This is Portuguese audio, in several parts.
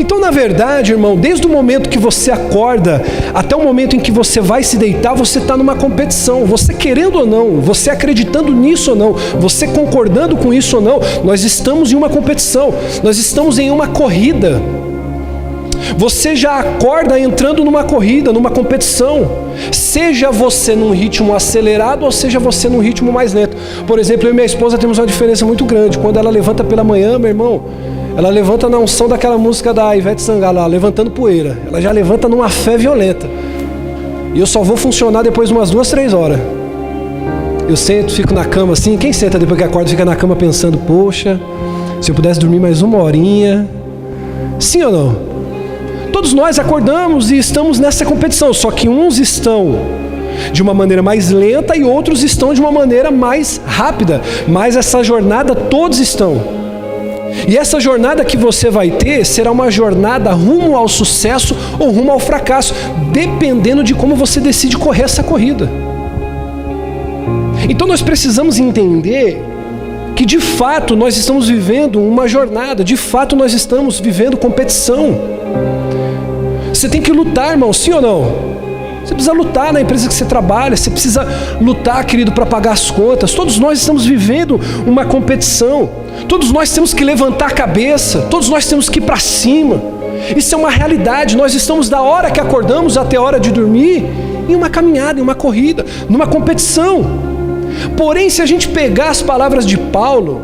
Então, na verdade, irmão, desde o momento que você acorda até o momento em que você vai se deitar, você está numa competição. Você querendo ou não, você acreditando nisso ou não, você concordando com isso ou não, nós estamos em uma competição, nós estamos em uma corrida. Você já acorda entrando numa corrida, numa competição, seja você num ritmo acelerado ou seja você num ritmo mais lento. Por exemplo, eu e minha esposa temos uma diferença muito grande. Quando ela levanta pela manhã, meu irmão, ela levanta na unção daquela música da Ivete Sangalo lá, levantando poeira. Ela já levanta numa fé violenta. E eu só vou funcionar depois de umas 2-3 horas. Eu sento, fico na cama assim. Quem senta depois que acorda fica na cama pensando, poxa, se eu pudesse dormir mais uma horinha. Sim ou não? Todos nós acordamos e estamos nessa competição, só que uns estão de uma maneira mais lenta e outros estão de uma maneira mais rápida, mas essa jornada todos estão. E essa jornada que você vai ter será uma jornada rumo ao sucesso ou rumo ao fracasso, dependendo de como você decide correr essa corrida. Então nós precisamos entender que de fato nós estamos vivendo uma jornada, de fato nós estamos vivendo competição. Você tem que lutar, irmão, sim ou não? Você precisa lutar na empresa que você trabalha, você precisa lutar, querido, para pagar as contas. Todos nós estamos vivendo uma competição. Todos nós temos que levantar a cabeça, todos nós temos que ir para cima. Isso é uma realidade. Nós estamos da hora que acordamos até a hora de dormir em uma caminhada, em uma corrida, numa competição. Porém, se a gente pegar as palavras de Paulo,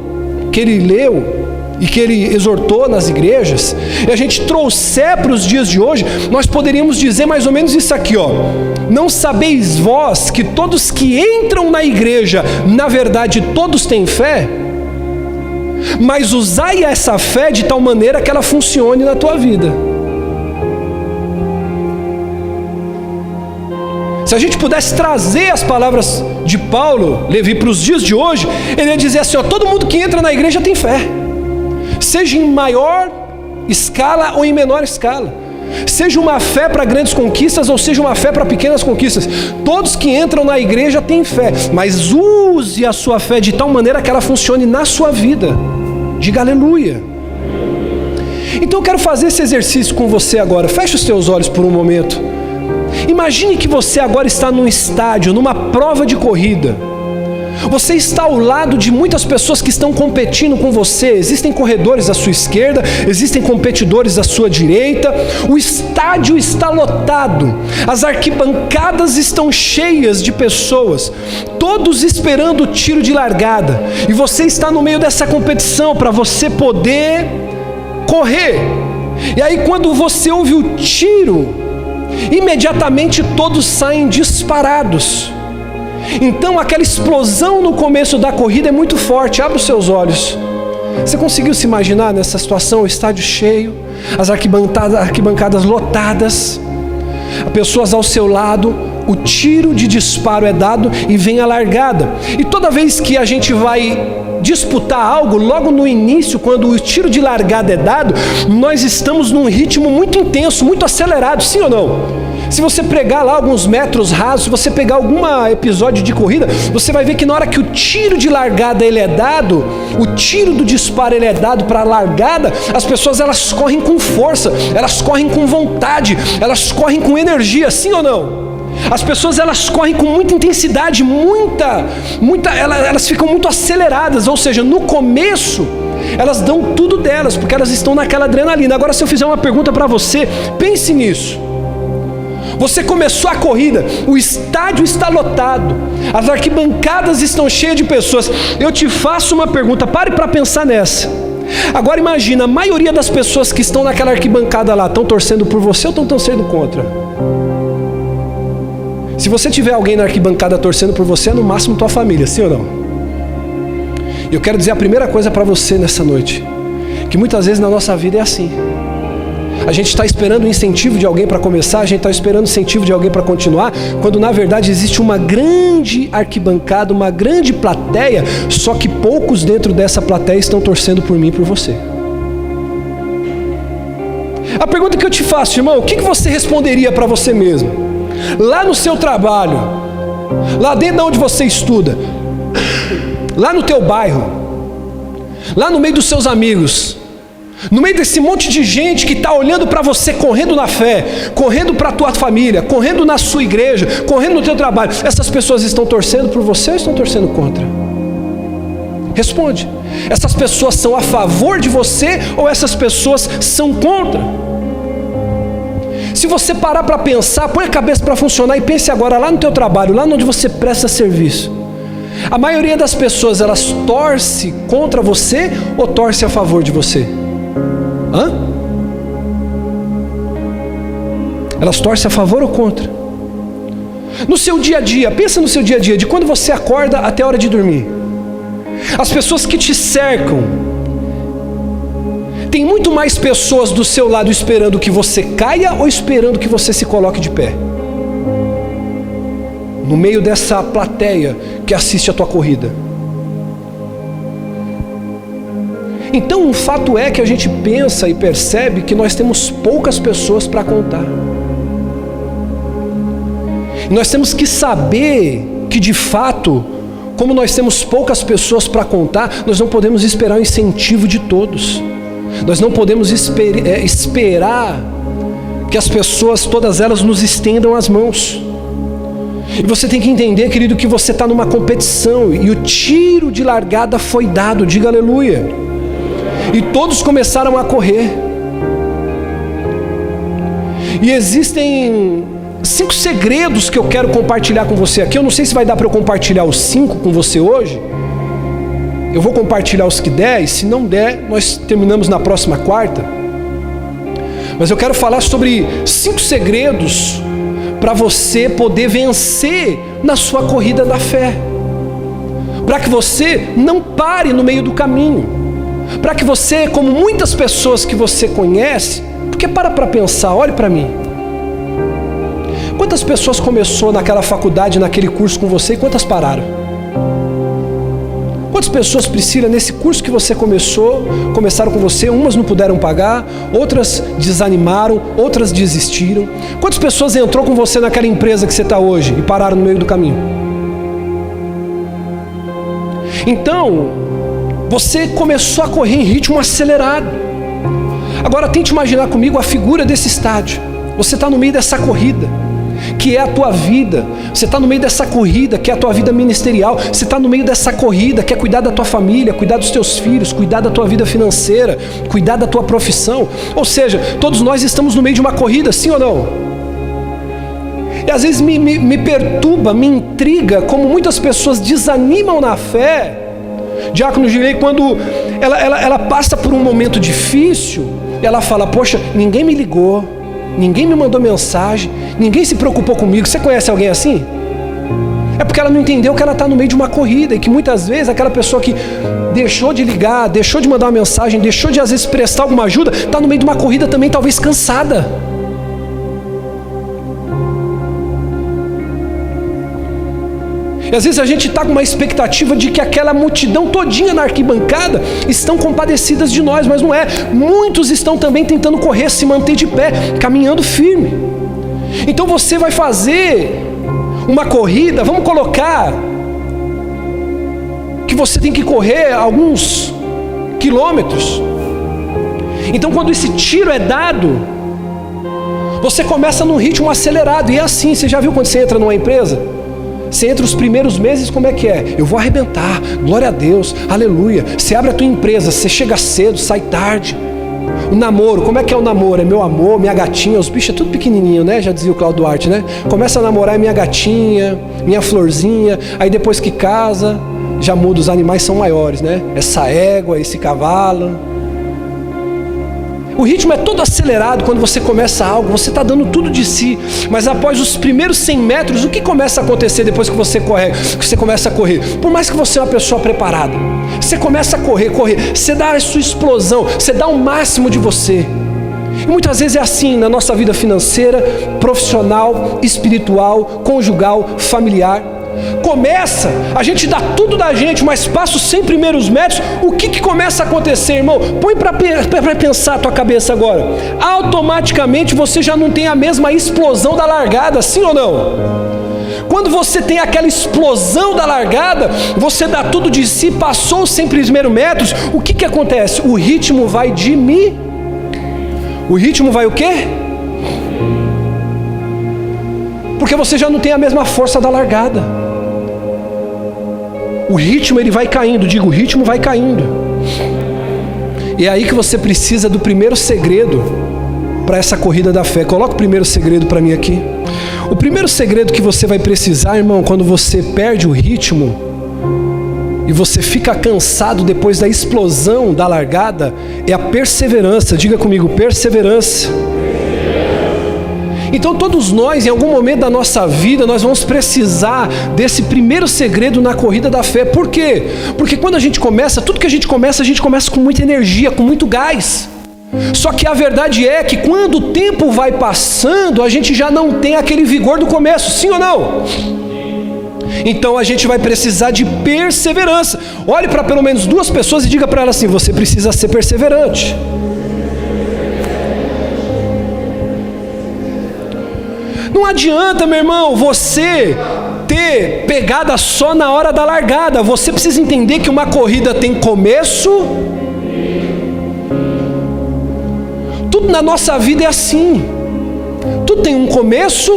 que ele leu e que ele exortou nas igrejas, e a gente trouxer para os dias de hoje, nós poderíamos dizer mais ou menos isso aqui, ó: não sabeis vós que todos que entram na igreja, na verdade todos têm fé? Mas usai essa fé de tal maneira que ela funcione na tua vida. Se a gente pudesse trazer as palavras de Paulo, Levi, para os dias de hoje, ele ia dizer assim, ó: todo mundo que entra na igreja tem fé, seja em maior escala ou em menor escala, seja uma fé para grandes conquistas ou seja uma fé para pequenas conquistas. Todos que entram na igreja têm fé, mas use a sua fé de tal maneira que ela funcione na sua vida. Diga aleluia. Então eu quero fazer esse exercício com você agora. Feche os teus olhos por um momento. Imagine que você agora está num estádio, numa prova de corrida. Você está ao lado de muitas pessoas que estão competindo com você. Existem corredores à sua esquerda, existem competidores à sua direita. O estádio está lotado, as arquibancadas estão cheias de pessoas, todos esperando o tiro de largada. E você está no meio dessa competição para você poder correr. E aí quando você ouve o tiro, imediatamente todos saem disparados. Então aquela explosão no começo da corrida é muito forte. Abre os seus olhos. Você conseguiu se imaginar nessa situação? O estádio cheio, as arquibancadas lotadas, pessoas ao seu lado, o tiro de disparo é dado e vem a largada. E toda vez que a gente vai disputar algo, logo no início, quando o tiro de largada é dado, nós estamos num ritmo muito intenso, muito acelerado, sim ou não? Se você pegar lá alguns metros rasos, se você pegar algum episódio de corrida, você vai ver que na hora que o tiro de largada ele é dado, o tiro do disparo ele é dado para a largada, as pessoas elas correm com força, elas correm com vontade, elas correm com energia, sim ou não? As pessoas elas correm com muita intensidade, elas ficam muito aceleradas, ou seja, no começo elas dão tudo delas, porque elas estão naquela adrenalina. Agora se eu fizer uma pergunta para você, pense nisso. Você começou a corrida, o estádio está lotado, as arquibancadas estão cheias de pessoas. Eu te faço uma pergunta, pare para pensar nessa. Agora imagina, a maioria das pessoas que estão naquela arquibancada lá, estão torcendo por você ou estão torcendo contra? Se você tiver alguém na arquibancada torcendo por você, é no máximo tua família, sim ou não? Eu quero dizer a primeira coisa para você nessa noite, que muitas vezes na nossa vida é assim. A gente está esperando o incentivo de alguém para começar, a gente está esperando o incentivo de alguém para continuar, quando na verdade existe uma grande arquibancada, uma grande plateia, só que poucos dentro dessa plateia estão torcendo por mim e por você. A pergunta que eu te faço, irmão, o que você responderia para você mesmo? Lá no seu trabalho, lá dentro de onde você estuda, lá no teu bairro, lá no meio dos seus amigos, No meio desse monte de gente que está olhando para você, correndo na fé, correndo para a tua família, correndo na sua igreja, correndo no teu trabalho, essas pessoas estão torcendo por você ou estão torcendo contra? Responde. Essas pessoas são a favor de você ou essas pessoas são contra? Se você parar para pensar, põe a cabeça para funcionar e pense agora lá no teu trabalho, lá onde você presta serviço. A maioria das pessoas, elas torce contra você ou torce a favor de você? Elas torcem a favor ou contra? No seu dia a dia, pensa no seu dia a dia, de quando você acorda até a hora de dormir. As pessoas que te cercam, tem muito mais pessoas do seu lado esperando que você caia ou esperando que você se coloque de pé? No meio dessa plateia que assiste a tua corrida. Então, o fato é que a gente pensa e percebe que nós temos poucas pessoas para contar. E nós temos que saber que, de fato, como nós temos poucas pessoas para contar, nós não podemos esperar o incentivo de todos. Nós não podemos esperar que as pessoas, todas elas, nos estendam as mãos. E você tem que entender, querido, que você está numa competição e o tiro de largada foi dado, diga aleluia. E todos começaram a correr. E existem 5 segredos que eu quero compartilhar com você aqui. Eu não sei se vai dar para eu compartilhar os 5 com você hoje. Eu vou compartilhar os que der, e se não der, nós terminamos na próxima quarta. Mas eu quero falar sobre 5 segredos para você poder vencer na sua corrida da fé. Para que você não pare no meio do caminho. Para que você, como muitas pessoas que você conhece, porque para pensar, olhe para mim. Quantas pessoas começou naquela faculdade, naquele curso com você e quantas pararam? Quantas pessoas, Priscila, nesse curso que você começaram com você, umas não puderam pagar, outras desanimaram, outras desistiram? Quantas pessoas entrou com você naquela empresa que você está hoje e pararam no meio do caminho? Então, você começou a correr em ritmo acelerado. Agora tente imaginar comigo a figura desse estádio. Você está no meio dessa corrida, que é a tua vida. Você está no meio dessa corrida, que é a tua vida ministerial. Você está no meio dessa corrida, que é cuidar da tua família, cuidar dos teus filhos, cuidar da tua vida financeira, cuidar da tua profissão. Ou seja, todos nós estamos no meio de uma corrida, sim ou não? E às vezes me perturba, me intriga, como muitas pessoas desanimam na fé. Diácono Gilei, quando ela passa por um momento difícil, ela fala, poxa, ninguém me ligou, ninguém me mandou mensagem, ninguém se preocupou comigo. Você conhece alguém assim? É porque ela não entendeu que ela está no meio de uma corrida e que muitas vezes aquela pessoa que deixou de ligar, deixou de mandar uma mensagem, deixou de às vezes prestar alguma ajuda, está no meio de uma corrida também, talvez cansada. E às vezes a gente está com uma expectativa de que aquela multidão todinha na arquibancada estão compadecidas de nós, mas não é. Muitos estão também tentando correr, se manter de pé, caminhando firme. Então você vai fazer uma corrida, vamos colocar que você tem que correr alguns quilômetros. Então quando esse tiro é dado, você começa num ritmo acelerado. E é assim, você já viu quando você entra numa empresa? Você entra os primeiros meses, como é que é? Eu vou arrebentar, glória a Deus, aleluia. Você abre a tua empresa, você chega cedo, sai tarde. O namoro, como é que é o namoro? É meu amor, minha gatinha, os bichos é tudo pequenininho, né? Já dizia o Cláudio Duarte, né? Começa a namorar, é minha gatinha, minha florzinha. Aí depois que casa, já muda, os animais são maiores, né? Essa égua, esse cavalo. O ritmo é todo acelerado quando você começa algo, você está dando tudo de si, mas após os primeiros 100 metros, o que começa a acontecer depois que você começa a correr? Por mais que você é uma pessoa preparada, você começa a correr, você dá a sua explosão, você dá o máximo de você. E muitas vezes é assim na nossa vida financeira, profissional, espiritual, conjugal, familiar. Começa, a gente dá tudo da gente, mas passa os 100 primeiros metros, o que começa a acontecer, irmão? Põe para pensar a tua cabeça agora. Automaticamente você já não tem a mesma explosão da largada, sim ou não? Quando você tem aquela explosão da largada, você dá tudo de si, passou os 100 primeiros metros, o que acontece? O ritmo vai diminuir. O ritmo vai o quê? Porque você já não tem a mesma força da largada. O ritmo ele vai caindo, o ritmo vai caindo. E é aí que você precisa do primeiro segredo para essa corrida da fé. Coloca o primeiro segredo para mim aqui. O primeiro segredo que você vai precisar, irmão, quando você perde o ritmo e você fica cansado depois da explosão da largada, é a perseverança. Diga comigo, perseverança. Então todos nós, em algum momento da nossa vida, nós vamos precisar desse primeiro segredo na corrida da fé. Por quê? Porque quando a gente começa, tudo que a gente começa com muita energia, com muito gás. Só que a verdade é que quando o tempo vai passando, a gente já não tem aquele vigor do começo, sim ou não? Então a gente vai precisar de perseverança. Olhe para pelo menos 2 pessoas e diga para elas assim: você precisa ser perseverante. Não adianta, meu irmão, você ter pegada só na hora da largada. Você precisa entender que uma corrida tem começo. Tudo na nossa vida é assim. Tudo tem um começo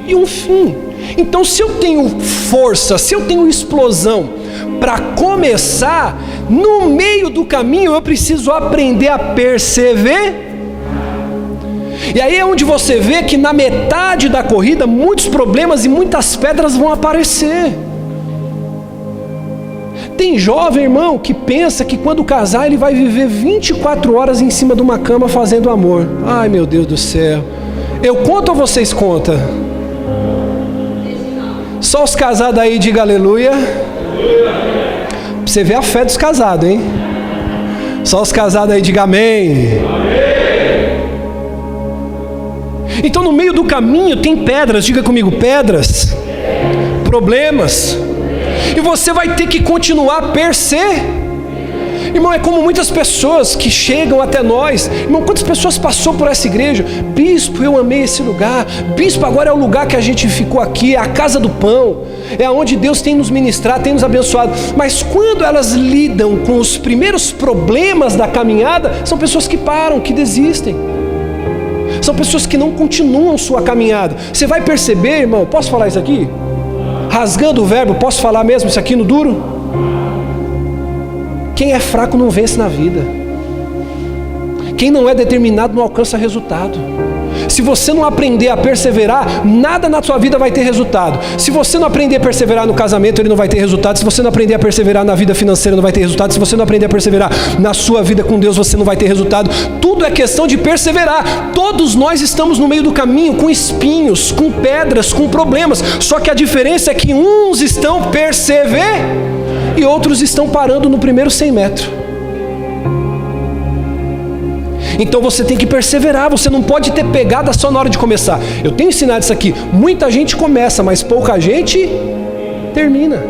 e um fim. Então, se eu tenho força, se eu tenho explosão para começar, no meio do caminho eu preciso aprender a perseverar. E aí é onde você vê que na metade da corrida muitos problemas e muitas pedras vão aparecer. Tem jovem, irmão, que pensa que quando casar ele vai viver 24 horas em cima de uma cama fazendo amor. Ai, meu Deus do céu. Eu conto ou vocês contam? Só os casados aí, diga aleluia. Pra você ver a fé dos casados, hein? Só os casados aí, diga amém. Então no meio do caminho tem pedras, diga comigo, pedras, problemas, e você vai ter que continuar a Irmão, é como muitas pessoas que chegam até nós. Irmão, quantas pessoas passou por essa igreja? Bispo, eu amei esse lugar. Bispo, agora é o lugar que a gente ficou aqui, é a casa do pão, é onde Deus tem nos ministrado, tem nos abençoado. Mas quando elas lidam com os primeiros problemas da caminhada, são pessoas que param, que desistem. São pessoas que não continuam sua caminhada. Você vai perceber, irmão, posso falar isso aqui? Rasgando o verbo, posso falar mesmo isso aqui no duro? Quem é fraco não vence na vida. Quem não é determinado não alcança resultado. Se você não aprender a perseverar, nada na sua vida vai ter resultado. Se você não aprender a perseverar no casamento, ele não vai ter resultado. Se você não aprender a perseverar na vida financeira, não vai ter resultado. Se você não aprender a perseverar na sua vida com Deus, você não vai ter resultado. Tudo é questão de perseverar. Todos nós estamos no meio do caminho, com espinhos, com pedras, com problemas. Só que a diferença é que uns estão perseverando e outros estão parando no primeiro 100 metros. Então você tem que perseverar, você não pode ter pegada só na hora de começar. Eu tenho ensinado isso aqui, muita gente começa, mas pouca gente termina.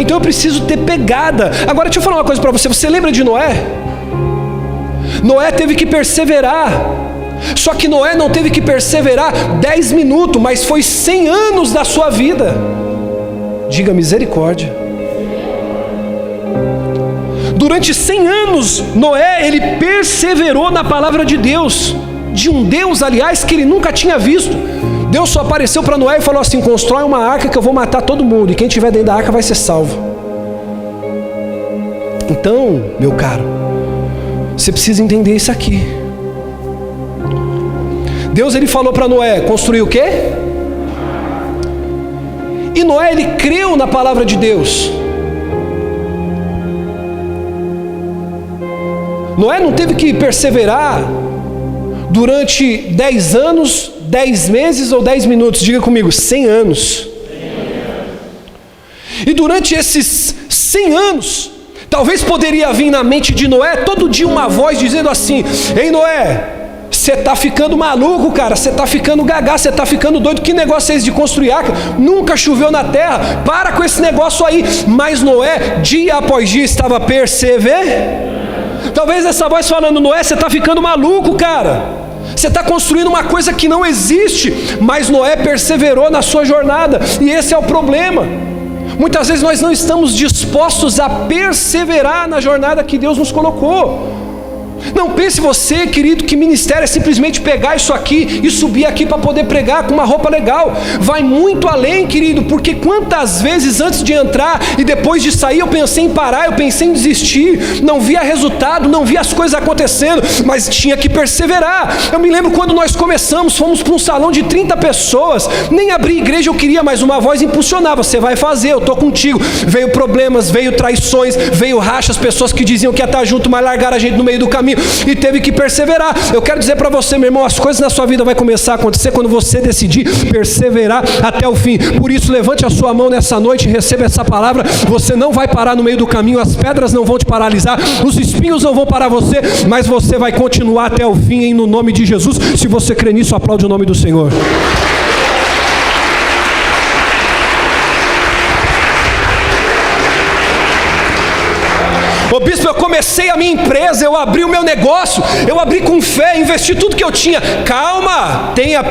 Então eu preciso ter pegada. Agora deixa eu falar uma coisa para você, você lembra de Noé? Noé teve que perseverar, só que Noé não teve que perseverar 10 minutos, mas foi 100 anos da sua vida. Diga misericórdia. Durante 100 anos, Noé, ele perseverou na palavra de Deus, de um Deus, aliás, que ele nunca tinha visto. Deus só apareceu para Noé e falou assim: constrói uma arca que eu vou matar todo mundo, e quem estiver dentro da arca vai ser salvo. Então, meu caro, você precisa entender isso aqui. Deus, ele falou para Noé, construir o quê? E Noé, ele creu na palavra de Deus. Noé não teve que perseverar durante 10 anos, 10 meses ou 10 minutos. Diga comigo, 100 anos. E durante esses 100 anos, talvez poderia vir na mente de Noé todo dia uma voz dizendo assim: ei Noé, você está ficando maluco, cara, você está ficando gagá, você está ficando doido, que negócio é esse de construir arca? Nunca choveu na terra, para com esse negócio aí. Mas Noé, dia após dia, estava perseverando. Talvez essa voz falando: Noé, você está ficando maluco, cara, Você está construindo uma coisa que não existe, mas Noé perseverou na sua jornada, e esse é o problema. Muitas vezes nós não estamos dispostos a perseverar na jornada que Deus nos colocou. Não pense você, querido, que ministério é simplesmente pegar isso aqui e subir aqui para poder pregar com uma roupa legal. Vai muito além, querido, porque quantas vezes antes de entrar e depois de sair eu pensei em parar, eu pensei em desistir, não via resultado, não via as coisas acontecendo, mas tinha que perseverar. Eu me lembro quando nós começamos, fomos para um salão de 30 pessoas, nem abrir igreja eu queria, mas uma voz impulsionava: você vai fazer, eu estou contigo. Veio problemas, veio traições, veio rachas, pessoas que diziam que ia estar junto, mas largaram a gente no meio do caminho, e teve que perseverar. Eu quero dizer para você, meu irmão, as coisas na sua vida vão começar a acontecer quando você decidir perseverar até o fim. Por isso, levante a sua mão nessa noite e receba essa palavra. Você não vai parar no meio do caminho, as pedras não vão te paralisar, os espinhos não vão parar você, mas você vai continuar até o fim, no nome de Jesus. Se você crê nisso, aplaude o nome do Senhor. Ô bispo, eu comecei a minha empresa, eu abri o meu negócio, eu abri com fé, investi tudo que eu tinha. Calma, tenha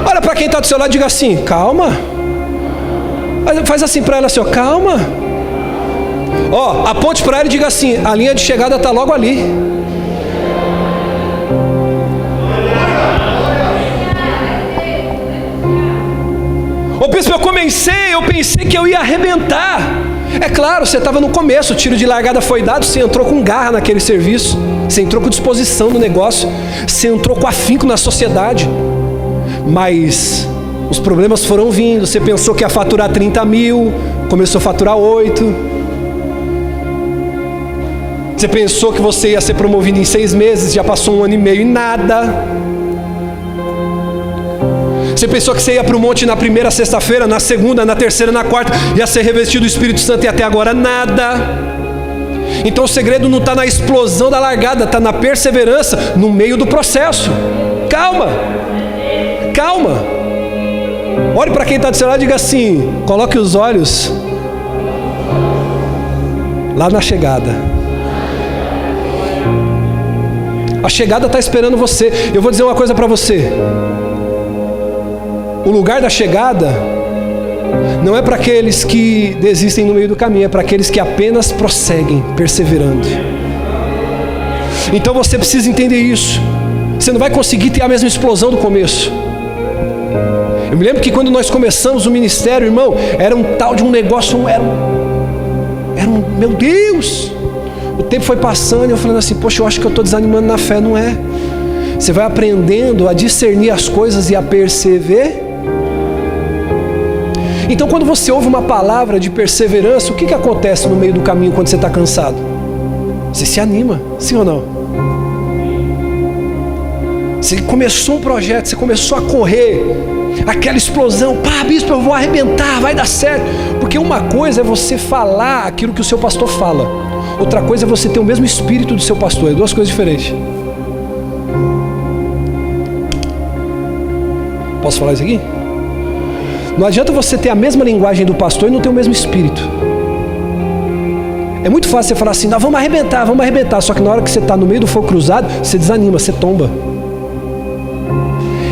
Olha para quem está do seu lado e diga assim: calma. Faz assim para ela assim, ó, calma. Ó, aponte para ela e diga assim: a linha de chegada está logo ali. Ô bispo, eu pensei que eu ia arrebentar. É claro, você estava no começo, o tiro de largada foi dado, você entrou com garra naquele serviço, você entrou com disposição no negócio, você entrou com afinco na sociedade, mas os problemas foram vindo. Você pensou que ia faturar 30 mil, começou a faturar 8. Você pensou que você ia ser promovido em 6 meses, já passou 1 ano e meio e nada. Você pensou que você ia para o monte na primeira sexta-feira, na segunda, na terceira, na quarta, ia ser revestido do Espírito Santo, e até agora nada. Então o segredo não está na explosão da largada, está na perseverança no meio do processo. Calma, calma. Olhe para quem está do seu lado e diga assim: coloque os olhos lá na chegada. A chegada está esperando você. Eu vou dizer uma coisa para você: o lugar da chegada não é para aqueles que desistem no meio do caminho, é para aqueles que apenas prosseguem, perseverando. Então você precisa entender isso. Você não vai conseguir ter a mesma explosão do começo. Eu me lembro que quando nós começamos o ministério, irmão, era um tal de um negócio, meu Deus! O tempo foi passando e eu falando assim: poxa, eu acho que eu estou desanimando na fé. Não é. Você vai aprendendo a discernir as coisas e a perseverar. Então quando você ouve uma palavra de perseverança, o que acontece no meio do caminho quando você está cansado? Você se anima, sim ou não? Você começou um projeto, você começou a correr, aquela explosão: pá, bispo, eu vou arrebentar, vai dar certo. Porque uma coisa é você falar aquilo que o seu pastor fala, outra coisa é você ter o mesmo espírito do seu pastor. É 2 coisas diferentes. Posso falar isso aqui? Não adianta você ter a mesma linguagem do pastor e não ter o mesmo espírito. É muito fácil você falar assim: não, vamos arrebentar. Só que na hora que você está no meio do fogo cruzado, você desanima, você tomba.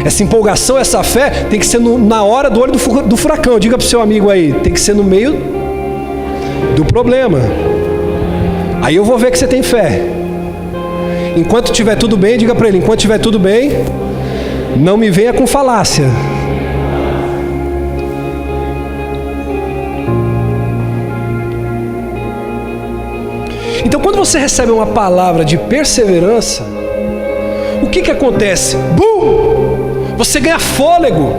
Essa empolgação, essa fé tem que ser na hora do olho do furacão. Diga para o seu amigo aí: tem que ser no meio do problema. Aí eu vou ver que você tem fé. Enquanto estiver tudo bem, diga para ele: enquanto estiver tudo bem, não me venha com falácia. Então quando você recebe uma palavra de perseverança, o que acontece? Bum! Você ganha fôlego,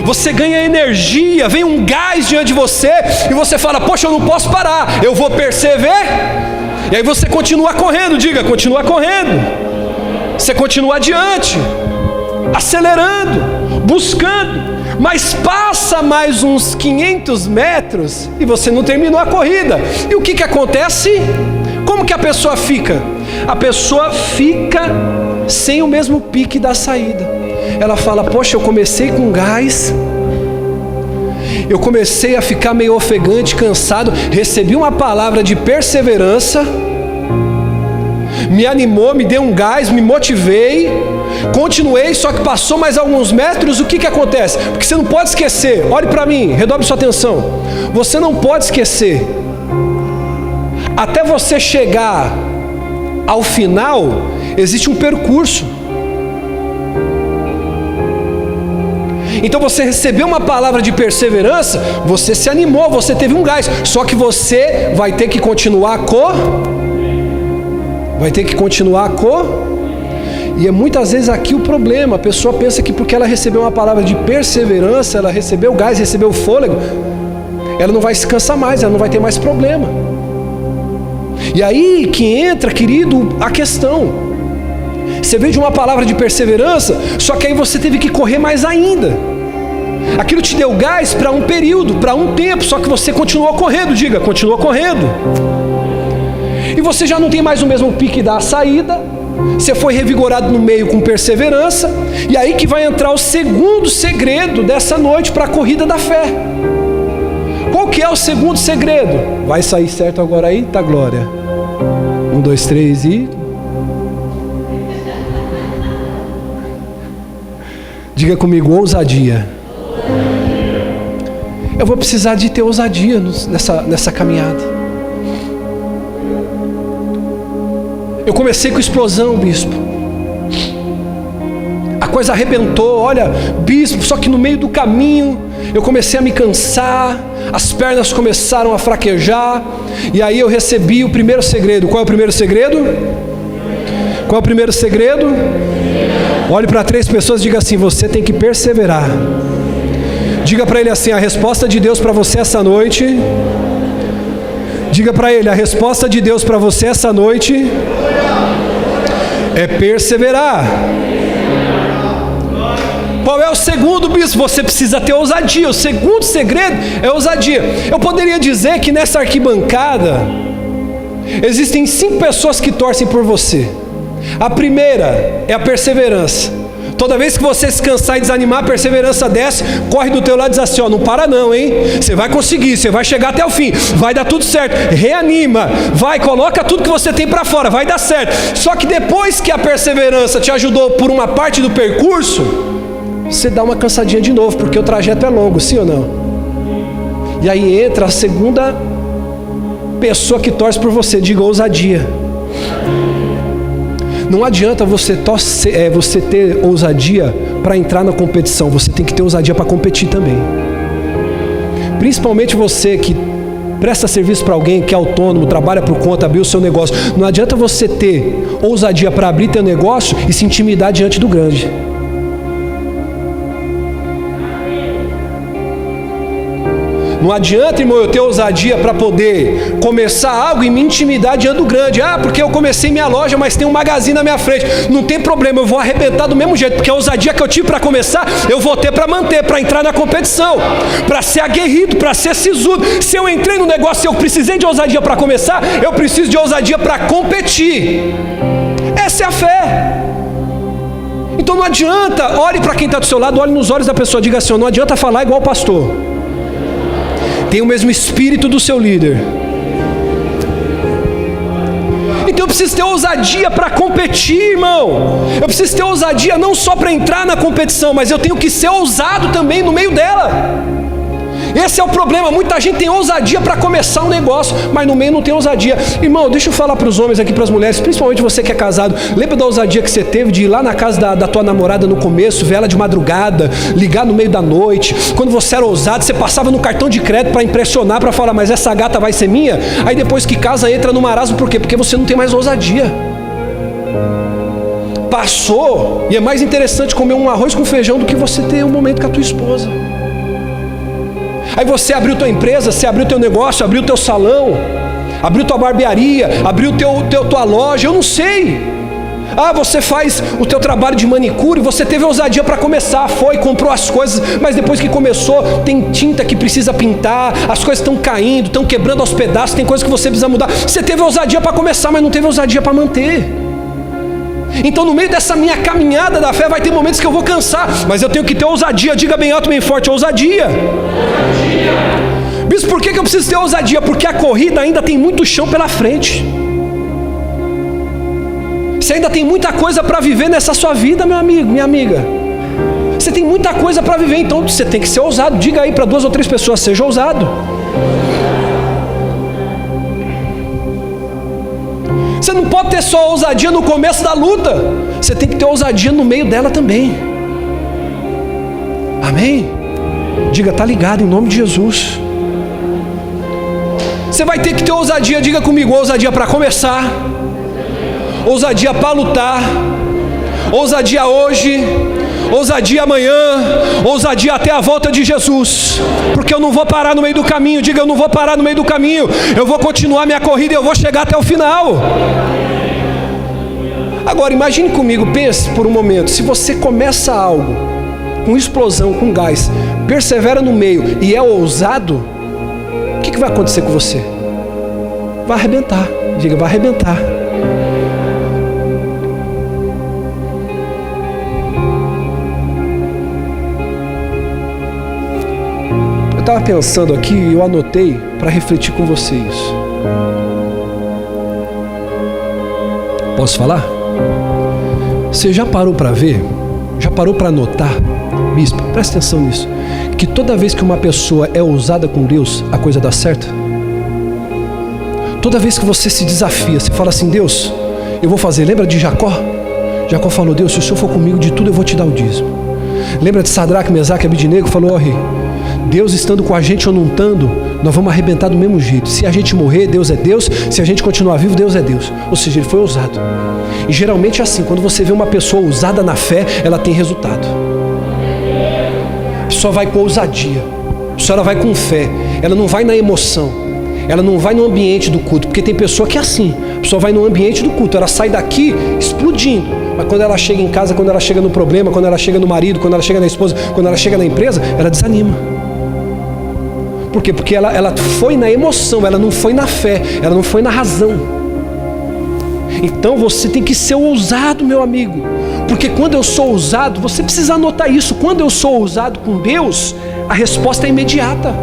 você ganha energia, vem um gás diante de você, e você fala: poxa, eu não posso parar, eu vou perseverar. E aí você continua correndo, diga: continua correndo. Você continua adiante, acelerando, buscando, mas passa mais uns 500 metros e você não terminou a corrida. E o que acontece? Como que a pessoa fica? A pessoa fica sem o mesmo pique da saída. Ela fala: poxa, eu comecei com gás, eu comecei a ficar meio ofegante, cansado, recebi uma palavra de perseverança, me animou, me deu um gás, me motivei, continuei, só que passou mais alguns metros, o que acontece? Porque você não pode esquecer, olhe para mim, redobre sua atenção, você não pode esquecer, até você chegar ao final, existe um percurso. Então você recebeu uma palavra de perseverança, você se animou, você teve um gás, só que você vai ter que continuar e é muitas vezes aqui o problema, a pessoa pensa que porque ela recebeu uma palavra de perseverança, ela recebeu gás, recebeu fôlego, ela não vai se cansar mais, ela não vai ter mais problema. E aí que entra, querido, a questão. Você veio de uma palavra de perseverança, só que aí você teve que correr mais ainda. Aquilo te deu gás para um período, para um tempo, só que você continuou correndo, diga, continua correndo. E você já não tem mais o mesmo pique da saída, você foi revigorado no meio com perseverança, e aí que vai entrar o segundo segredo dessa noite para a corrida da fé. Qual que é o segundo segredo? Vai sair certo agora aí? Tá, glória. 1, 2, 3 e... Diga comigo, ousadia. Eu vou precisar de ter ousadia nessa caminhada. Eu comecei com explosão, bispo. A coisa arrebentou, olha, bispo, só que no meio do caminho eu comecei a me cansar, as pernas começaram a fraquejar, e aí eu recebi o primeiro segredo. Qual é o primeiro segredo? Qual é o primeiro segredo? Olhe para 3 pessoas e diga assim: você tem que perseverar. Diga para ele assim: a resposta de Deus para você essa noite. Diga para ele: a resposta de Deus para você essa noite é perseverar. Qual é o segundo, bispo? Você precisa ter ousadia. O segundo segredo é ousadia. Eu poderia dizer que nessa arquibancada existem 5 pessoas que torcem por você. A primeira é a perseverança. Toda vez que você se cansar e desanimar, a perseverança desce, corre do teu lado e diz assim: ó, não para não, hein? Você vai conseguir, você vai chegar até o fim, vai dar tudo certo. Reanima, vai, coloca tudo que você tem para fora, vai dar certo. Só que depois que a perseverança te ajudou por uma parte do percurso, você dá uma cansadinha de novo, porque o trajeto é longo, sim ou não? E aí entra a segunda pessoa que torce por você. Diga ousadia. Não adianta você ter ousadia para entrar na competição, você tem que ter ousadia para competir também. Principalmente você que presta serviço para alguém, que é autônomo, trabalha por conta, abriu o seu negócio. Não adianta você ter ousadia para abrir teu negócio e se intimidar diante do grande. Não adianta, irmão, eu ter ousadia para poder começar algo e me intimidar diante do grande. Ah, porque eu comecei minha loja, mas tem um magazine na minha frente. Não tem problema, eu vou arrebentar do mesmo jeito, porque a ousadia que eu tive para começar, eu vou ter para manter, para entrar na competição, para ser aguerrido, para ser sisudo. Se eu entrei no negócio e eu precisei de ousadia para começar, eu preciso de ousadia para competir. Essa é a fé. Então não adianta, olhe para quem está do seu lado, olhe nos olhos da pessoa, diga assim: não adianta falar igual o pastor. Tem o mesmo espírito do seu líder. Então eu preciso ter ousadia para competir, irmão. Eu preciso ter ousadia não só para entrar na competição, mas eu tenho que ser ousado também no meio dela. Esse é o problema, muita gente tem ousadia para começar um negócio, mas no meio não tem ousadia. Irmão, deixa eu falar para os homens aqui, para as mulheres, principalmente você que é casado. Lembra da ousadia que você teve de ir lá na casa da tua namorada no começo, ver ela de madrugada, ligar no meio da noite? Quando você era ousado, você passava no cartão de crédito para impressionar, para falar: mas essa gata vai ser minha? Aí depois que casa entra no marasmo, por quê? Porque você não tem mais ousadia. Passou, e é mais interessante comer um arroz com feijão do que você ter um momento com a tua esposa. Aí você abriu tua empresa, você abriu teu negócio, abriu teu salão, abriu tua barbearia, abriu tua loja, eu não sei. Ah, você faz o teu trabalho de manicure, você teve ousadia para começar, foi, comprou as coisas, mas depois que começou, tem tinta que precisa pintar, as coisas estão caindo, estão quebrando aos pedaços, tem coisas que você precisa mudar. Você teve ousadia para começar, mas não teve ousadia para manter. Então no meio dessa minha caminhada da fé vai ter momentos que eu vou cansar, mas eu tenho que ter ousadia. Diga bem alto, bem forte: ousadia. Bispo, por que eu preciso ter ousadia? Porque a corrida ainda tem muito chão pela frente. Você ainda tem muita coisa para viver nessa sua vida, meu amigo, minha amiga. Você tem muita coisa para viver, então você tem que ser ousado. Diga aí para 2 ou 3 pessoas, seja ousado. Você não pode ter só ousadia no começo da luta. Você tem que ter ousadia no meio dela também. Amém? Diga, tá ligado, em nome de Jesus. Você vai ter que ter ousadia, diga comigo, ousadia para começar, ousadia para lutar, ousadia hoje, ousadia amanhã, ousadia até a volta de Jesus, porque eu não vou parar no meio do caminho. Diga, eu não vou parar no meio do caminho, eu vou continuar minha corrida e eu vou chegar até o final. Agora imagine comigo, pense por um momento, se você começa algo com explosão, com gás, persevera no meio e é ousado, o que vai acontecer com você? Vai arrebentar. Diga, vai arrebentar. Eu estava pensando aqui e eu anotei para refletir com vocês. Posso falar? Você já parou para ver? Já parou para notar? Bispo, presta atenção nisso. Que toda vez que uma pessoa é ousada com Deus, a coisa dá certo. Toda vez que você se desafia, você fala assim, Deus, eu vou fazer. Lembra de Jacó? Jacó falou, Deus, se o Senhor for comigo de tudo, eu vou te dar o dízimo. Lembra de Sadraque, Mesaque e Abednego? Falou, ó, Deus estando com a gente ou não estando, nós vamos arrebentar do mesmo jeito. Se a gente morrer, Deus é Deus. Se a gente continuar vivo, Deus é Deus. Ou seja, ele foi ousado. E geralmente é assim, quando você vê uma pessoa ousada na fé, ela tem resultado. A pessoa vai com ousadia, a pessoa vai com fé, ela não vai na emoção, ela não vai no ambiente do culto, porque tem pessoa que é assim, a pessoa vai no ambiente do culto, ela sai daqui explodindo, mas quando ela chega em casa, quando ela chega no problema, quando ela chega no marido, quando ela chega na esposa, quando ela chega na empresa, ela desanima. Por quê? Porque ela foi na emoção, ela não foi na fé, ela não foi na razão. Então você tem que ser ousado, meu amigo, porque quando eu sou ousado, você precisa anotar isso, quando eu sou ousado com Deus, a resposta é imediata.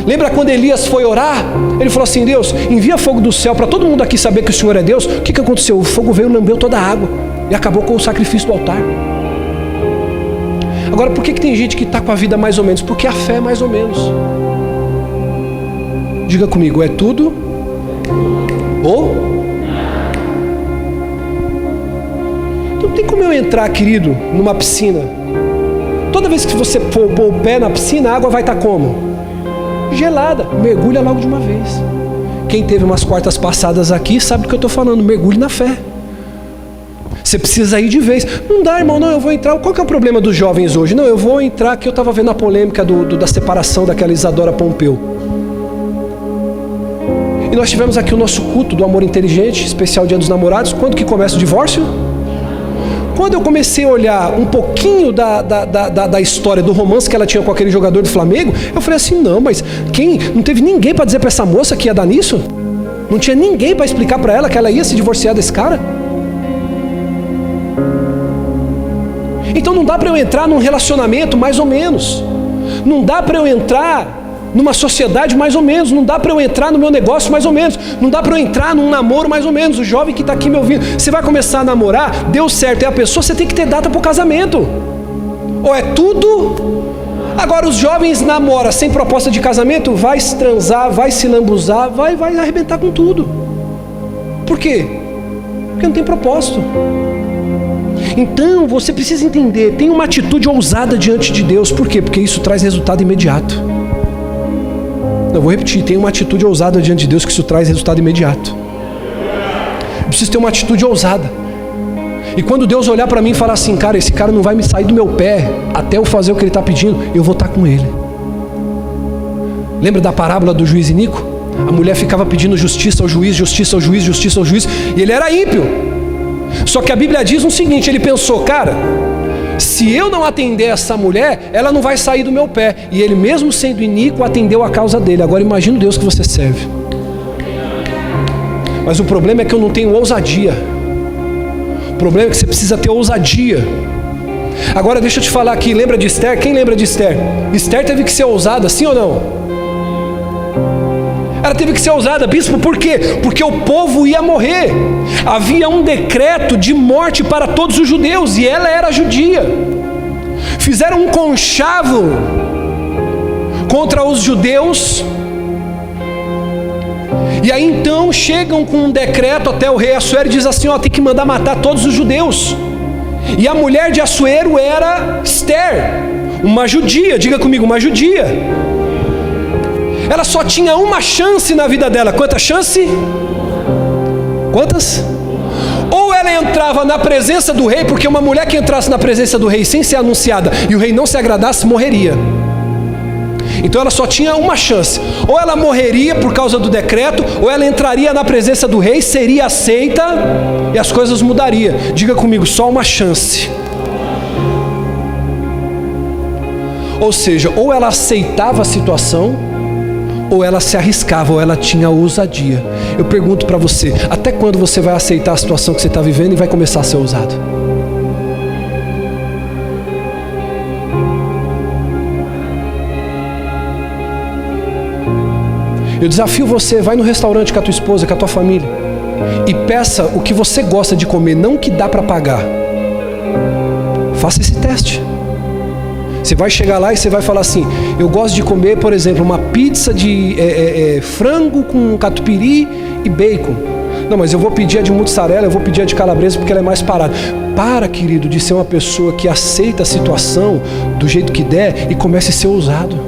Lembra quando Elias foi orar? Ele falou assim, Deus, envia fogo do céu para todo mundo aqui saber que o Senhor é Deus. O que aconteceu? O fogo veio e lambeu toda a água e acabou com o sacrifício do altar. Agora, por que tem gente que está com a vida mais ou menos? Porque a fé é mais ou menos. Diga comigo, é tudo ou... Não tem como eu entrar, querido, numa piscina. Toda vez que você pôr o pé na piscina, a água vai estar como? Gelada. Mergulha logo de uma vez. Quem teve umas quartas passadas aqui sabe do que eu estou falando. Mergulhe na fé. Você precisa ir de vez. Não dá, irmão, não, eu vou entrar. Qual que é o problema dos jovens hoje? Não, eu vou entrar, que eu estava vendo a polêmica da separação daquela Isadora Pompeu. E nós tivemos aqui o nosso culto do amor inteligente, especial Dia dos Namorados. Quando que começa o divórcio? Quando eu comecei a olhar um pouquinho da história, do romance que ela tinha com aquele jogador do Flamengo, eu falei assim, não, mas não teve ninguém para dizer para essa moça que ia dar nisso? Não tinha ninguém para explicar para ela que ela ia se divorciar desse cara? Então não dá para eu entrar num relacionamento mais ou menos. Não dá para eu entrar numa sociedade mais ou menos, não dá para eu entrar no meu negócio mais ou menos, não dá para eu entrar num namoro mais ou menos. O jovem que está aqui me ouvindo, você vai começar a namorar, deu certo, é a pessoa, você tem que ter data para o casamento, ou é tudo. Agora os jovens namoram sem proposta de casamento, vai se transar, vai se lambuzar, vai arrebentar com tudo. Por quê? Porque não tem propósito. Então você precisa entender, tem uma atitude ousada diante de Deus. Por quê? Porque isso traz resultado imediato. Eu vou repetir, tem uma atitude ousada diante de Deus, que isso traz resultado imediato. Eu preciso ter uma atitude ousada. E quando Deus olhar para mim e falar assim, cara, esse cara não vai me sair do meu pé até eu fazer o que ele está pedindo, eu vou estar com ele. Lembra da parábola do juiz Inico? A mulher ficava pedindo justiça ao juiz, justiça ao juiz, justiça ao juiz, e ele era ímpio. Só que a Bíblia diz o seguinte, ele pensou, cara, se eu não atender essa mulher, ela não vai sair do meu pé. E ele, mesmo sendo iníquo, atendeu a causa dele. Agora imagina o Deus que você serve. Mas o problema é que eu não tenho ousadia. O problema é que você precisa ter ousadia. Agora deixa eu te falar aqui, lembra de Esther? Quem lembra de Esther? Esther teve que ser ousada, sim ou não? Ela teve que ser ousada. Bispo, por quê? Porque o povo ia morrer. Havia um decreto de morte para todos os judeus, e ela era judia. Fizeram um conchavo contra os judeus, e aí então chegam com um decreto até o rei Assuero e diz assim, ó, tem que mandar matar todos os judeus. E a mulher de Assuero era Esther, uma judia. Diga comigo, uma judia. Ela só tinha uma chance na vida dela. Quantas chances? Quantas? Ou ela entrava na presença do rei, porque uma mulher que entrasse na presença do rei sem ser anunciada e o rei não se agradasse, morreria. Então ela só tinha uma chance. Ou ela morreria por causa do decreto, ou ela entraria na presença do rei, seria aceita e as coisas mudariam. Diga comigo, só uma chance. Ou seja, ou ela aceitava a situação, ou ela se arriscava, ou ela tinha ousadia. Eu pergunto para você, até quando você vai aceitar a situação que você está vivendo e vai começar a ser ousado? Eu desafio você, vai no restaurante com a tua esposa, com a tua família, e peça o que você gosta de comer, não o que dá para pagar. Faça esse teste. Você vai chegar lá e você vai falar assim, eu gosto de comer, por exemplo, uma pizza de frango com catupiry e bacon. Não, mas eu vou pedir a de mussarela, eu vou pedir a de calabresa porque ela é mais parada. Para, querido, de ser uma pessoa que aceita a situação do jeito que der e comece a ser ousado.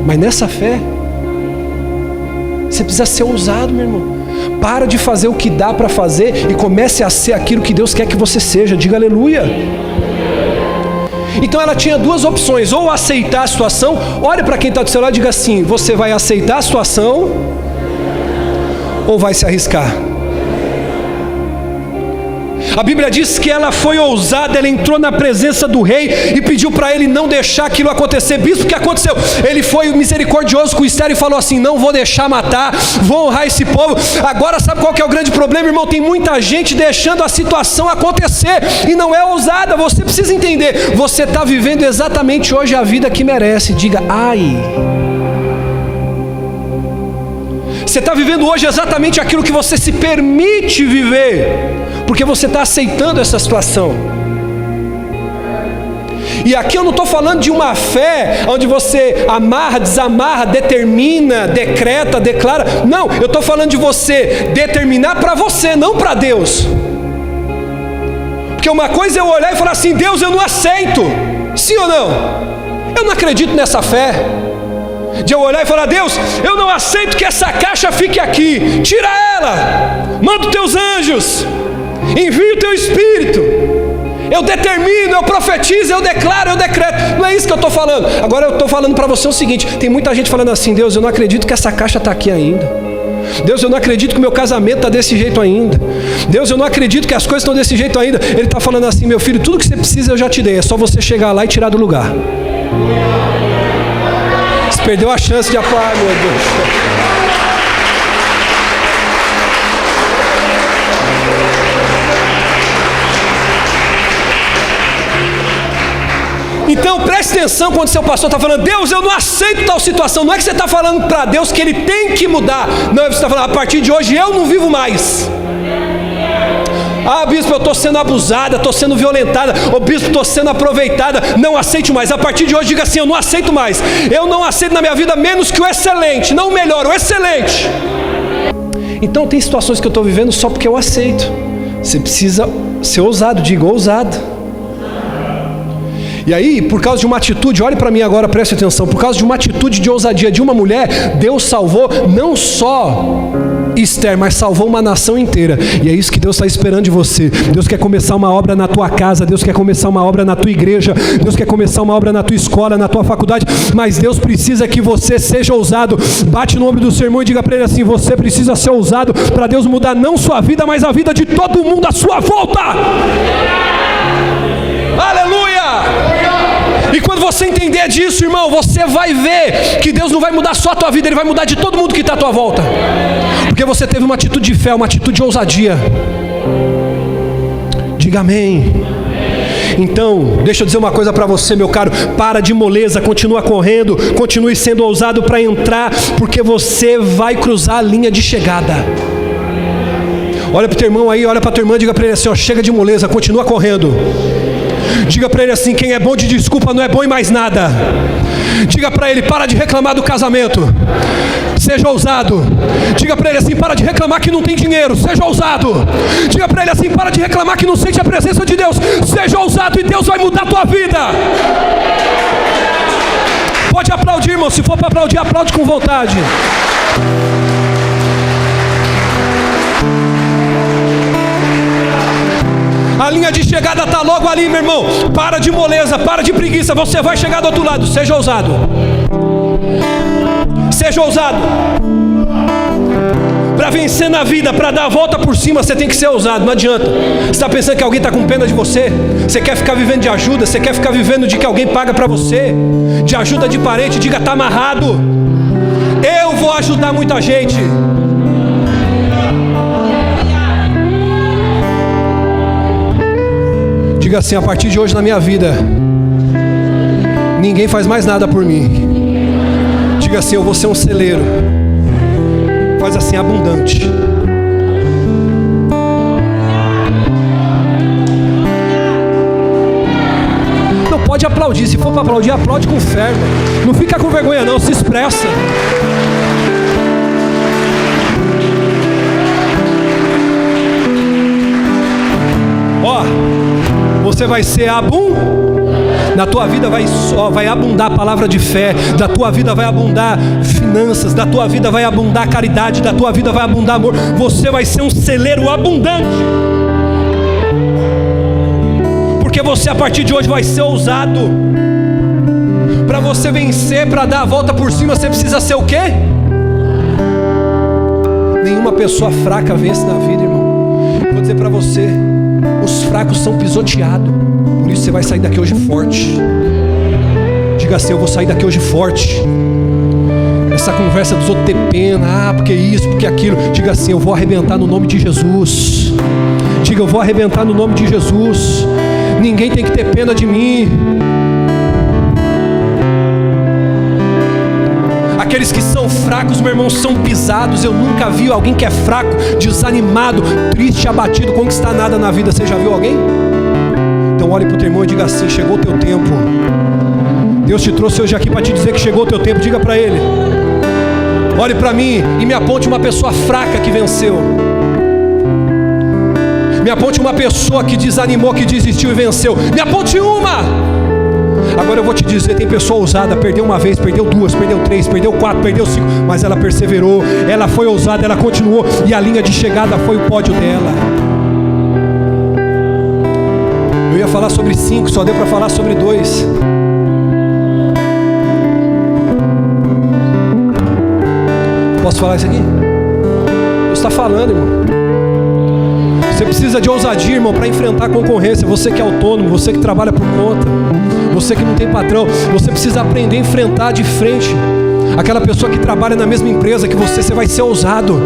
Mas nessa fé, você precisa ser ousado, meu irmão. Para de fazer o que dá para fazer e comece a ser aquilo que Deus quer que você seja. Diga aleluia. Então ela tinha duas opções, ou aceitar a situação. Olha para quem está do seu lado e diga assim, você vai aceitar a situação ou vai se arriscar? A Bíblia diz que ela foi ousada, ela entrou na presença do rei e pediu para ele não deixar aquilo acontecer. Bispo, o que aconteceu? Ele foi misericordioso com Esther e falou assim, não vou deixar matar, vou honrar esse povo. Agora sabe qual que é o grande problema, irmão? Tem muita gente deixando a situação acontecer e não é ousada. Você precisa entender, você está vivendo exatamente hoje a vida que merece. Diga, ai. Você está vivendo hoje exatamente aquilo que você se permite viver, porque você está aceitando essa situação. E aqui eu não estou falando de uma fé onde você amarra, desamarra, determina, decreta, declara. Não, eu estou falando de você determinar para você, não para Deus. Porque uma coisa é eu olhar e falar assim, Deus, eu não aceito. Sim ou não? Eu não acredito nessa fé. De eu olhar e falar, Deus, eu não aceito que essa caixa fique aqui. Tira ela. Manda os teus anjos. Envia o teu Espírito. Eu determino, eu profetizo, eu declaro, eu decreto. Não é isso que eu estou falando. Agora eu estou falando para você o seguinte, tem muita gente falando assim, Deus, eu não acredito que essa caixa está aqui ainda. Deus, eu não acredito que o meu casamento está desse jeito ainda. Deus, eu não acredito que as coisas estão desse jeito ainda. Ele está falando assim, meu filho, tudo que você precisa eu já te dei. É só você chegar lá e tirar do lugar. Você perdeu a chance de apagar, meu Deus. Então preste atenção quando seu pastor está falando, Deus, eu não aceito tal situação. Não é que você está falando para Deus que Ele tem que mudar. Não, você está falando, a partir de hoje eu não vivo mais. Ah, bispo, eu estou sendo abusada, estou sendo violentada. Ô bispo, estou sendo aproveitada. Não aceito mais. A partir de hoje diga assim, eu não aceito mais. Eu não aceito na minha vida menos que o excelente. Não o melhor, o excelente. Então tem situações que eu estou vivendo só porque eu aceito. Você precisa ser ousado, diga ousado. E aí, por causa de uma atitude, olhe para mim agora, preste atenção, por causa de uma atitude de ousadia de uma mulher, Deus salvou não só Esther, mas salvou uma nação inteira. E é isso que Deus está esperando de você. Deus quer começar uma obra na tua casa, Deus quer começar uma obra na tua igreja, Deus quer começar uma obra na tua escola, na tua faculdade, mas Deus precisa que você seja ousado. Bate no ombro do seu irmão e diga para ele assim, você precisa ser ousado para Deus mudar não sua vida, mas a vida de todo mundo à sua volta. Aleluia! E quando você entender disso, irmão, você vai ver que Deus não vai mudar só a tua vida, Ele vai mudar de todo mundo que está à tua volta. Porque você teve uma atitude de fé, uma atitude de ousadia. Diga amém. Então, deixa eu dizer uma coisa para você, meu caro. Para de moleza, continua correndo, continue sendo ousado para entrar, porque você vai cruzar a linha de chegada. Olha para o teu irmão aí, olha para a tua irmã, diga para ele assim, ó, chega de moleza, continua correndo. Diga para ele assim, quem é bom de desculpa não é bom em mais nada. Diga para ele, para de reclamar do casamento, seja ousado. Diga para ele assim, para de reclamar que não tem dinheiro, seja ousado. Diga para ele assim, para de reclamar que não sente a presença de Deus, seja ousado e Deus vai mudar a tua vida. Pode aplaudir, irmão, se for para aplaudir, aplaude com vontade. A linha de chegada está logo ali, meu irmão. Para de moleza, para de preguiça. Você vai chegar do outro lado. Seja ousado. Seja ousado. Para vencer na vida, para dar a volta por cima, você tem que ser ousado. Não adianta. Você está pensando que alguém está com pena de você? Você quer ficar vivendo de ajuda? Você quer ficar vivendo de que alguém paga para você? De ajuda de parente? Diga, está amarrado. Eu vou ajudar muita gente. Diga assim, a partir de hoje na minha vida, ninguém faz mais nada por mim. Diga assim, eu vou ser um celeiro. Faz assim, abundante. Não, pode aplaudir, se for para aplaudir, aplaude com fé, irmão. Não fica com vergonha não, se expressa. Ó, você vai ser na tua vida vai abundar a palavra de fé, da tua vida vai abundar finanças, da tua vida vai abundar caridade, da tua vida vai abundar amor. Você vai ser um celeiro abundante, porque você a partir de hoje vai ser ousado. Para você vencer, para dar a volta por cima, você precisa ser o quê? Nenhuma pessoa fraca vence na vida, irmão. Vou dizer para você, os fracos são pisoteados. Por isso você vai sair daqui hoje forte. Diga assim, eu vou sair daqui hoje forte. Essa conversa dos outros ter pena, porque isso, porque aquilo. Diga assim, eu vou arrebentar no nome de Jesus. Diga, eu vou arrebentar no nome de Jesus. Ninguém tem que ter pena de mim. Aqueles que são fracos, meu irmão, são pisados. Eu nunca vi alguém que é fraco, desanimado, triste, abatido, conquistar nada na vida. Você já viu alguém? Então olhe para o teu irmão e diga assim, chegou o teu tempo. Deus te trouxe hoje aqui para te dizer que chegou o teu tempo. Diga para ele. Olhe para mim e me aponte uma pessoa fraca que venceu. Me aponte uma pessoa que desanimou, que desistiu e venceu. Me aponte uma. Agora eu vou te dizer, tem pessoa ousada, perdeu uma vez, perdeu duas, perdeu três, perdeu quatro, perdeu cinco, mas ela perseverou, ela foi ousada, ela continuou, e a linha de chegada foi o pódio dela. Eu ia falar sobre 5, só deu para falar sobre 2. Posso falar isso aqui? Deus está falando, irmão. Você precisa de ousadia, irmão, para enfrentar a concorrência. Você que é autônomo, você que trabalha por conta, você que não tem patrão, você precisa aprender a enfrentar de frente aquela pessoa que trabalha na mesma empresa que você vai ser ousado.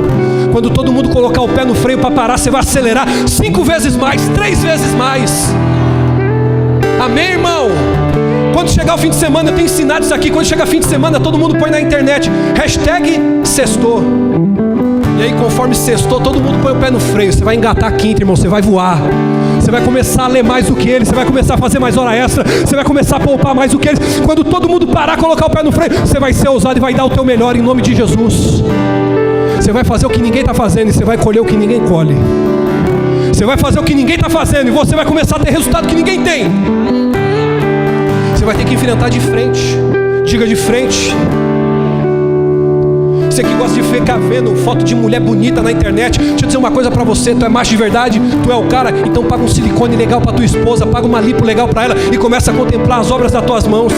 Quando todo mundo colocar o pé no freio para parar, você vai acelerar 5 vezes mais, 3 vezes mais. Amém, irmão? Quando chegar o fim de semana, eu tenho ensinado isso aqui. Quando chegar fim de semana, todo mundo põe na internet #sextou. E aí, conforme sextou, todo mundo põe o pé no freio. Você vai engatar a quinta, irmão, você vai voar. Você vai começar a ler mais do que eles. Você vai começar a fazer mais hora extra. Você vai começar a poupar mais do que eles. Quando todo mundo parar, colocar o pé no freio, você vai ser ousado e vai dar o teu melhor em nome de Jesus. Você vai fazer o que ninguém está fazendo e você vai colher o que ninguém colhe. Você vai fazer o que ninguém está fazendo e você vai começar a ter resultado que ninguém tem. Você vai ter que enfrentar de frente. Diga de frente. Você que gosta de ficar vendo foto de mulher bonita na internet, deixa eu dizer uma coisa pra você, tu é macho de verdade, tu é o cara, então paga um silicone legal pra tua esposa, paga uma lipo legal pra ela e começa a contemplar as obras das tuas mãos.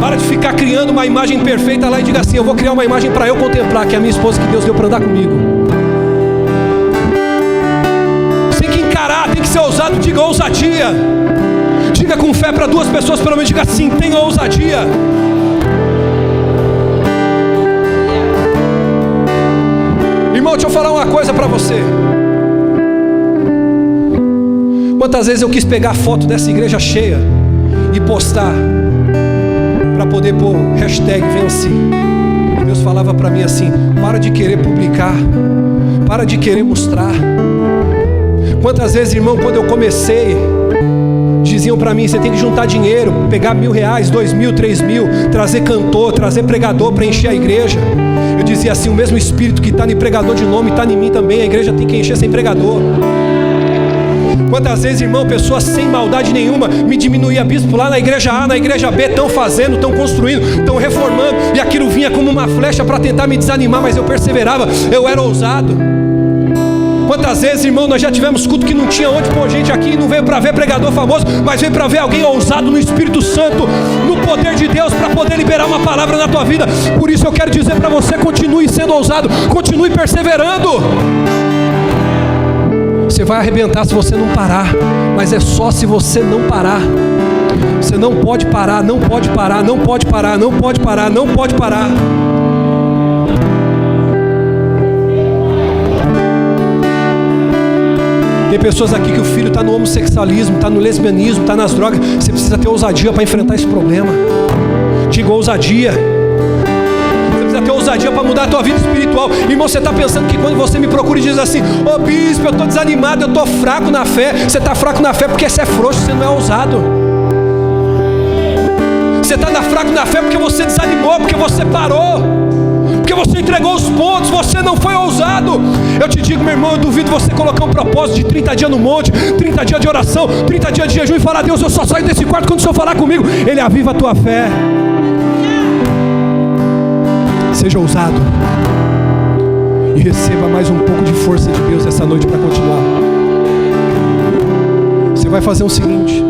Para de ficar criando uma imagem perfeita lá e diga assim, eu vou criar uma imagem pra eu contemplar, que é a minha esposa que Deus deu pra andar comigo. Você tem que encarar, tem que ser ousado, diga ousadia. Diga com fé pra 2 pessoas, pelo menos diga assim, tenha ousadia. Irmão, deixa eu falar uma coisa para você. Quantas vezes eu quis pegar a foto dessa igreja cheia e postar para poder pôr hashtag venci. Deus falava para mim assim: para de querer publicar, para de querer mostrar. Quantas vezes, irmão, quando eu comecei, diziam para mim: você tem que juntar dinheiro, pegar R$1.000, R$2.000, R$3.000, trazer cantor, trazer pregador para encher a igreja. Eu dizia assim: o mesmo espírito que está no pregador de nome está em mim também. A igreja tem que encher sem pregador. Quantas vezes, irmão, pessoas sem maldade nenhuma me diminuía, bispo, lá na igreja A, na igreja B, estão fazendo, estão construindo, estão reformando, e aquilo vinha como uma flecha para tentar me desanimar, mas eu perseverava, eu era ousado. Quantas vezes, irmão, nós já tivemos culto que não tinha onde pôr gente aqui, não veio para ver pregador famoso, mas veio para ver alguém ousado no Espírito Santo, no poder de Deus, para poder liberar uma palavra na tua vida. Por isso eu quero dizer para você: continue sendo ousado, continue perseverando. Você vai arrebentar se você não parar, mas é só se você não parar. Você não pode parar, não pode parar, não pode parar, não pode parar, não pode parar. Tem pessoas aqui que o filho está no homossexualismo, está no lesbianismo, está nas drogas. Você precisa ter ousadia para enfrentar esse problema. Diga ousadia. Você precisa ter ousadia para mudar a tua vida espiritual. Irmão, você está pensando que quando você me procura e diz assim: ô bispo, eu estou desanimado, eu estou fraco na fé. Você está fraco na fé porque você é frouxo, você não é ousado. Você está fraco na fé porque você desanimou, porque você parou, porque você entregou os pontos, você não foi ousado. Eu te digo, meu irmão, eu duvido você colocar um propósito de 30 dias no monte, 30 dias de oração, 30 dias de jejum e falar: Deus, eu só saio desse quarto quando o Senhor falar comigo. Ele aviva a tua fé. Seja ousado e receba mais um pouco de força de Deus essa noite para continuar. Você vai fazer o seguinte: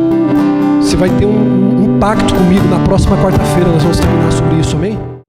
você vai ter um pacto comigo na próxima quarta-feira. Nós vamos terminar sobre isso, amém?